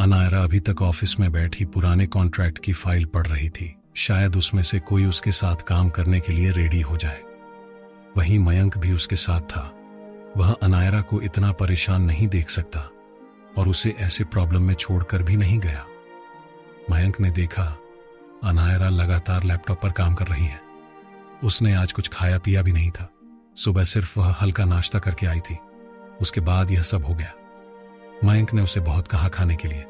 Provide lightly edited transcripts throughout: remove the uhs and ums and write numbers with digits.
अनायरा अभी तक ऑफिस में बैठी पुराने कॉन्ट्रैक्ट की फाइल पढ़ रही थी। शायद उसमें से कोई उसके साथ काम करने के लिए रेडी हो जाए। वहीं मयंक भी उसके साथ था। वह अनायरा को इतना परेशान नहीं देख सकता और उसे ऐसे प्रॉब्लम में छोड़कर भी नहीं गया। मयंक ने देखा अनायरा लगातार लैपटॉप पर काम कर रही है। उसने आज कुछ खाया पिया भी नहीं था। सुबह सिर्फ वह हल्का नाश्ता करके आई थी। उसके बाद यह सब हो गया। मयंक ने उसे बहुत कहा खाने के लिए,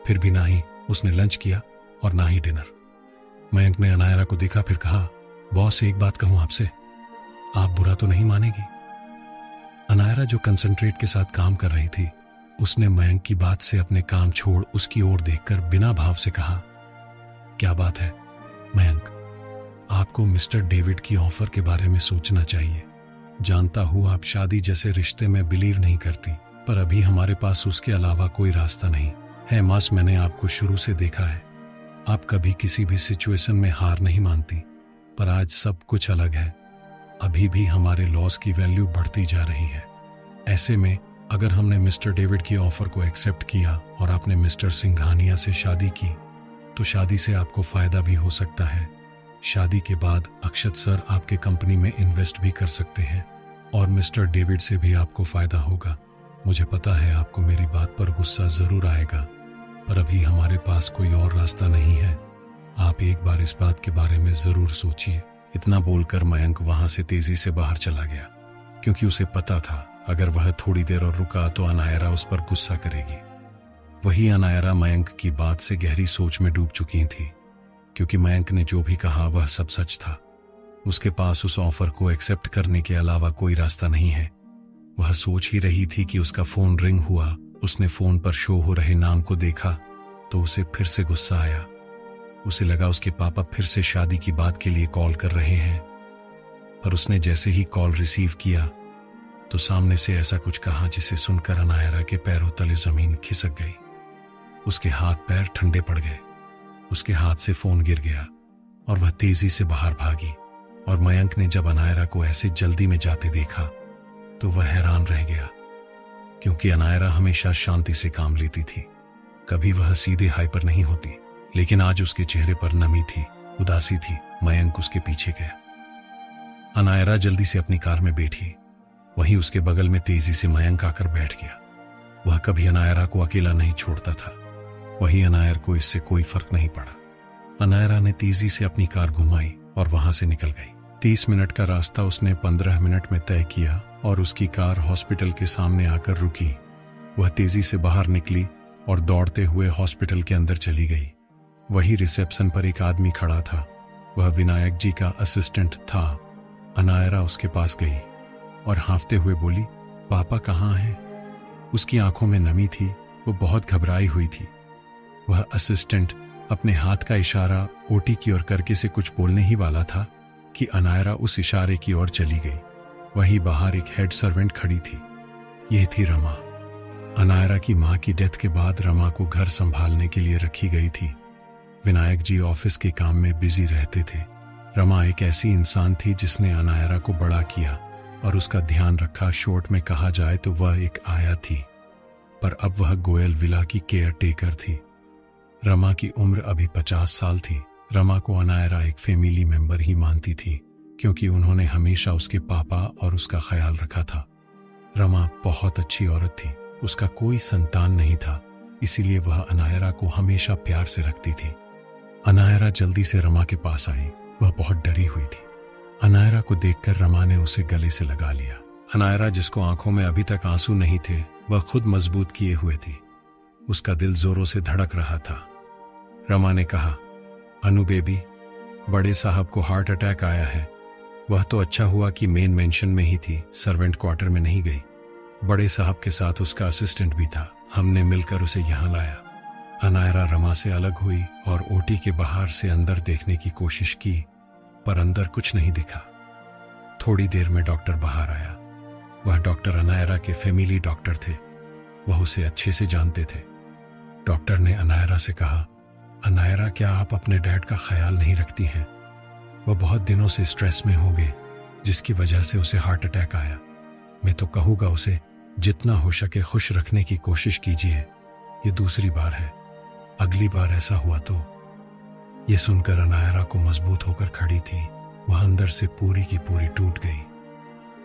फिर भी ना ही उसने लंच किया और ना ही डिनर। मयंक ने अनायरा को देखा, फिर कहा, बॉस एक बात कहूं आपसे, आप बुरा तो नहीं मानेगी? अनायरा जो कंसंट्रेट के साथ काम कर रही थी, उसने मयंक की बात से अपने काम छोड़ उसकी ओर देखकर बिना भाव से कहा, क्या बात है मयंक, आपको मिस्टर डेविड की ऑफर के बारे में सोचना चाहिए। जानता हूं आप शादी जैसे रिश्ते में बिलीव नहीं करती, पर अभी हमारे पास उसके अलावा कोई रास्ता नहीं है। मास, मैंने आपको शुरू से देखा है, आप कभी किसी भी सिचुएशन में हार नहीं मानती, पर आज सब कुछ अलग है। अभी भी हमारे लॉस की वैल्यू बढ़ती जा रही है। ऐसे में अगर हमने मिस्टर डेविड की ऑफर को एक्सेप्ट किया और आपने मिस्टर सिंघानिया से शादी की, तो शादी से आपको फायदा भी हो सकता है। शादी के बाद अक्षत सर आपके कंपनी में इन्वेस्ट भी कर सकते हैं और मिस्टर डेविड से भी आपको फायदा होगा। मुझे पता है आपको मेरी बात पर गुस्सा जरूर आएगा, पर अभी हमारे पास कोई और रास्ता नहीं है। आप एक बार इस बात के बारे में जरूर सोचिए। इतना बोलकर मयंक वहां से तेजी से बाहर चला गया, क्योंकि उसे पता था अगर वह थोड़ी देर और रुका तो अनायरा उस पर गुस्सा करेगी। वही अनायरा मयंक की बात से गहरी सोच में डूब चुकी थी, क्योंकि मयंक ने जो भी कहा वह सब सच था। उसके पास उस ऑफर को एक्सेप्ट करने के अलावा कोई रास्ता नहीं है। वह सोच ही रही थी कि उसका फोन रिंग हुआ। उसने फोन पर शो हो रहे नाम को देखा तो उसे फिर से गुस्सा आया। उसे लगा उसके पापा फिर से शादी की बात के लिए कॉल कर रहे हैं, पर उसने जैसे ही कॉल रिसीव किया तो सामने से ऐसा कुछ कहा जिसे सुनकर अनायरा के पैरों तले जमीन खिसक गई। उसके हाथ पैर ठंडे पड़ गए। उसके हाथ से फोन गिर गया और वह तेजी से बाहर भागी। और मयंक ने जब अनायरा को ऐसे जल्दी में जाते देखा तो वह हैरान रह गया, क्योंकि अनायरा हमेशा शांति से काम लेती थी। कभी वह सीधे हाइपर नहीं होती, लेकिन आज उसके चेहरे पर नमी थी, उदासी थी। मयंक उसके पीछे गया। अनायरा जल्दी से अपनी कार में बैठी। वहीं उसके बगल में तेजी से मयंक आकर बैठ गया। वह कभी अनायरा को अकेला नहीं छोड़ता था। वही अनायर को इससे कोई फर्क नहीं पड़ा। अनायरा ने तेजी से अपनी कार घुमाई और वहां से निकल गई। 30 मिनट का रास्ता उसने 15 मिनट में तय किया और उसकी कार हॉस्पिटल के सामने आकर रुकी। वह तेजी से बाहर निकली और दौड़ते हुए हॉस्पिटल के अंदर चली गई। वही रिसेप्शन पर एक आदमी खड़ा था। वह विनायक जी का असिस्टेंट था। अनायरा उसके पास गई और हांफते हुए बोली, पापा कहाँ हैं? उसकी आंखों में नमी थी। वो बहुत घबराई हुई थी। वह असिस्टेंट अपने हाथ का इशारा ओटी की ओर करके से कुछ बोलने ही वाला था कि अनायरा उस इशारे की ओर चली गई। वहीं बाहर एक हेड सर्वेंट खड़ी थी। यह थी रमा। अनायरा की मां की डेथ के बाद रमा को घर संभालने के लिए रखी गई थी। विनायक जी ऑफिस के काम में बिजी रहते थे। रमा एक ऐसी इंसान थी जिसने अनायरा को बड़ा किया और उसका ध्यान रखा। शॉर्ट में कहा जाए तो वह एक आया थी, पर अब वह गोयल विला की केयर टेकर थी। रमा की उम्र अभी 50 साल थी। रमा को अनायरा एक फैमिली मेंबर ही मानती थी, क्योंकि उन्होंने हमेशा उसके पापा और उसका ख्याल रखा था। रमा बहुत अच्छी औरत थी। उसका कोई संतान नहीं था, इसीलिए वह अनायरा को हमेशा प्यार से रखती थी। अनायरा जल्दी से रमा के पास आई। वह बहुत डरी हुई थी। अनायरा को देखकर रमा ने उसे गले से लगा लिया। अनायरा, जिसको आंखों में अभी तक आंसू नहीं थे, वह खुद मजबूत किए हुए थी। उसका दिल जोरों से धड़क रहा था। रमा ने कहा, अनु बेबी, बड़े साहब को हार्ट अटैक आया है। वह तो अच्छा हुआ कि मेन मेंशन में ही थी, सर्वेंट क्वार्टर में नहीं गई। बड़े साहब के साथ उसका असिस्टेंट भी था। हमने मिलकर उसे यहां लाया। अनायरा रमा से अलग हुई और ओटी के बाहर से अंदर देखने की कोशिश की, पर अंदर कुछ नहीं दिखा। थोड़ी देर में डॉक्टर बाहर आया। वह डॉक्टर अनायरा के फैमिली डॉक्टर थे। वह उसे अच्छे से जानते थे। डॉक्टर ने अनायरा से कहा, अनायरा, क्या आप अपने डैड का ख्याल नहीं रखती हैं? वह बहुत दिनों से स्ट्रेस में होंगे, जिसकी वजह से उसे हार्ट अटैक आया। मैं तो कहूँगा उसे जितना हो सके खुश रखने की कोशिश कीजिए। ये दूसरी बार है, अगली बार ऐसा हुआ तो। ये सुनकर अनायरा को मजबूत होकर खड़ी थी। वह अंदर से पूरी की पूरी टूट गई,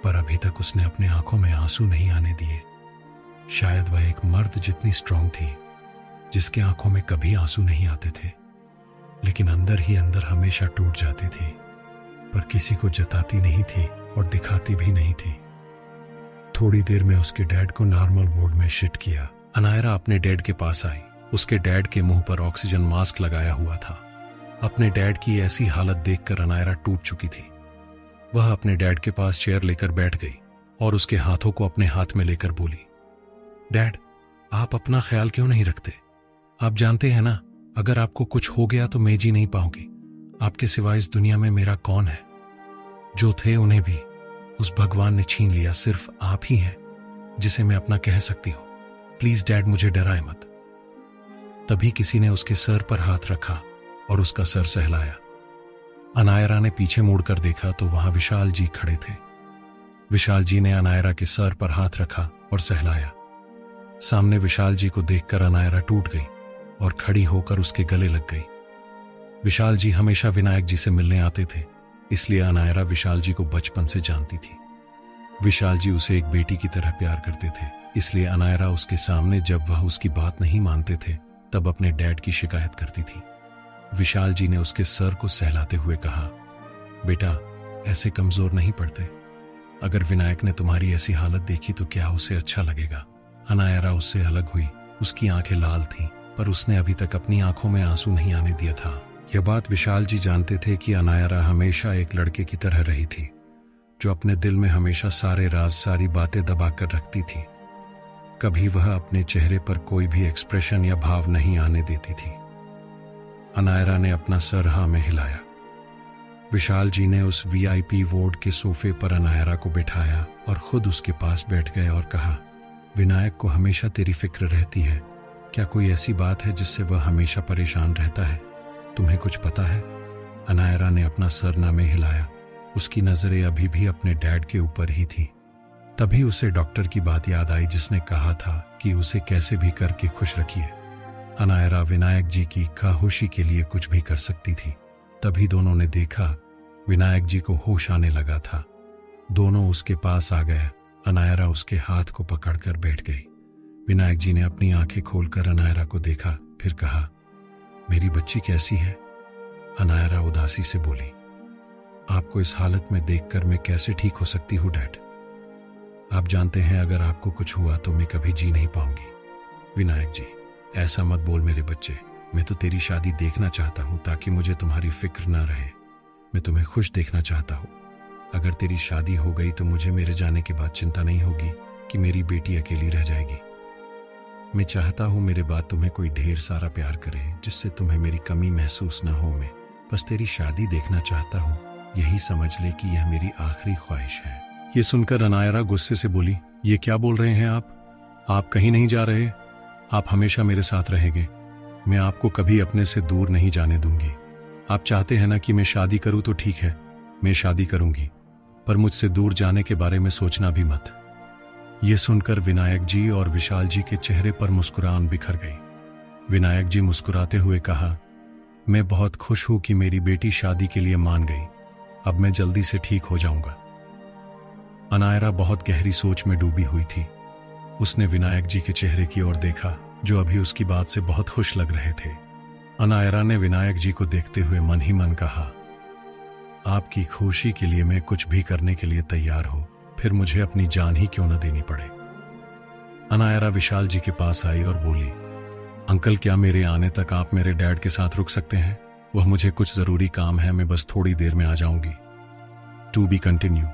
पर अभी तक उसने अपने आंखों में आंसू नहीं आने दिए। शायद वह एक मर्द जितनी स्ट्रांग थी, जिसके आंखों में कभी आंसू नहीं आते थे, लेकिन अंदर ही अंदर हमेशा टूट जाती थी, पर किसी को जताती नहीं थी और दिखाती भी नहीं थी। थोड़ी देर में उसके डैड को नॉर्मल वार्ड में शिफ्ट किया। अनायरा अपने डैड के पास आई। उसके डैड के मुंह पर ऑक्सीजन मास्क लगाया हुआ था। अपने डैड की ऐसी हालत देखकर अनायरा टूट चुकी थी। वह अपने डैड के पास चेयर लेकर बैठ गई और उसके हाथों को अपने हाथ में लेकर बोली, डैड, आप अपना ख्याल क्यों नहीं रखते? आप जानते हैं ना, अगर आपको कुछ हो गया तो मैं जी नहीं पाऊंगी। आपके सिवा इस दुनिया में मेरा कौन है? जो थे उन्हें भी उस भगवान ने छीन लिया। सिर्फ आप ही हैं जिसे मैं अपना कह सकती हूं। प्लीज डैड, मुझे डराए मत। तभी किसी ने उसके सर पर हाथ रखा और उसका सर सहलाया। अनायरा ने पीछे मुड़कर देखा तो वहां विशाल जी खड़े थे। विशाल जी ने अनायरा के सर पर हाथ रखा और सहलाया। सामने विशाल जी को देखकर अनायरा टूट गई और खड़ी होकर उसके गले लग गई। विशाल जी हमेशा विनायक जी से मिलने आते थे, इसलिए अनायरा विशाल जी को बचपन से जानती थी। विशाल जी उसे एक बेटी की तरह प्यार करते थे, इसलिए अनायरा उसके सामने जब वह उसकी बात नहीं मानते थे तब अपने डैड की शिकायत करती थी। विशाल जी ने उसके सर को सहलाते हुए कहा, बेटा, ऐसे कमजोर नहीं पड़ते। अगर विनायक ने तुम्हारी ऐसी हालत देखी तो क्या उसे अच्छा लगेगा? अनायरा उससे अलग हुई। उसकी आंखें लाल थीं, पर उसने अभी तक अपनी आंखों में आंसू नहीं आने दिया था। यह बात विशाल जी जानते थे कि अनायरा हमेशा एक लड़के की तरह रही थी, जो अपने दिल में हमेशा सारे राज, सारी बातें दबाकर रखती थी। कभी वह अपने चेहरे पर कोई भी एक्सप्रेशन या भाव नहीं आने देती थी। अनायरा ने अपना सर हाँ में हिलाया। विशाल जी ने उस वीआईपी वार्ड के सोफे पर अनायरा को बिठाया और खुद उसके पास बैठ गए और कहा, विनायक को हमेशा तेरी फिक्र रहती है। क्या कोई ऐसी बात है जिससे वह हमेशा परेशान रहता है? तुम्हें कुछ पता है? अनायरा ने अपना सर ना में हिलाया। उसकी नजरें अभी भी अपने डैड के ऊपर ही थी। तभी उसे डॉक्टर की बात याद आई, जिसने कहा था कि उसे कैसे भी करके खुश रखिए। अनायरा विनायक जी की खामोशी के लिए कुछ भी कर सकती थी। तभी दोनों ने देखा, विनायक जी को होश आने लगा था। दोनों उसके पास आ गए। अनायरा उसके हाथ को पकड़कर बैठ गई। विनायक जी ने अपनी आंखें खोलकर अनायरा को देखा, फिर कहा, मेरी बच्ची कैसी है? अनायरा उदासी से बोली, आपको इस हालत में देखकर मैं कैसे ठीक हो सकती हूँ डैड? आप जानते हैं अगर आपको कुछ हुआ तो मैं कभी जी नहीं पाऊंगी। विनायक जी, ऐसा मत बोल मेरे बच्चे। मैं तो तेरी शादी देखना चाहता हूँ ताकि मुझे तुम्हारी फिक्र ना रहे। मैं तुम्हें खुश देखना चाहता हूँ। अगर तेरी शादी हो गई तो मुझे मेरे जाने के बाद चिंता नहीं होगी कि मेरी बेटी अकेली रह जाएगी। मैं चाहता हूँ मेरे बाद तुम्हें कोई ढेर सारा प्यार करे, जिससे तुम्हें मेरी कमी महसूस ना हो। मैं बस तेरी शादी देखना चाहता हूँ। यही समझ ले कि यह मेरी आखिरी ख्वाहिश है। ये सुनकर अनायरा गुस्से से बोली, ये क्या बोल रहे हैं आप? आप कहीं नहीं जा रहे। आप हमेशा मेरे साथ रहेंगे। मैं आपको कभी अपने से दूर नहीं जाने दूंगी। आप चाहते हैं ना कि मैं शादी करूं तो ठीक है, मैं शादी करूंगी, पर मुझसे दूर जाने के बारे में सोचना भी मत। ये सुनकर विनायक जी और विशाल जी के चेहरे पर मुस्कुराहट बिखर गई। विनायक जी मुस्कुराते हुए कहा, मैं बहुत खुश हूं कि मेरी बेटी शादी के लिए मान गई। अब मैं जल्दी से ठीक हो जाऊंगा। अनायरा बहुत गहरी सोच में डूबी हुई थी। उसने विनायक जी के चेहरे की ओर देखा, जो अभी उसकी बात से बहुत खुश लग रहे थे। अनायरा ने विनायक जी को देखते हुए मन ही मन कहा, आपकी खुशी के लिए मैं कुछ भी करने के लिए तैयार हूं, फिर मुझे अपनी जान ही क्यों न देनी पड़े। अनायरा विशाल जी के पास आई और बोली, अंकल, क्या मेरे आने तक आप मेरे डैड के साथ रुक सकते हैं? वह मुझे कुछ जरूरी काम है, मैं बस थोड़ी देर में आ जाऊंगी। To be continue.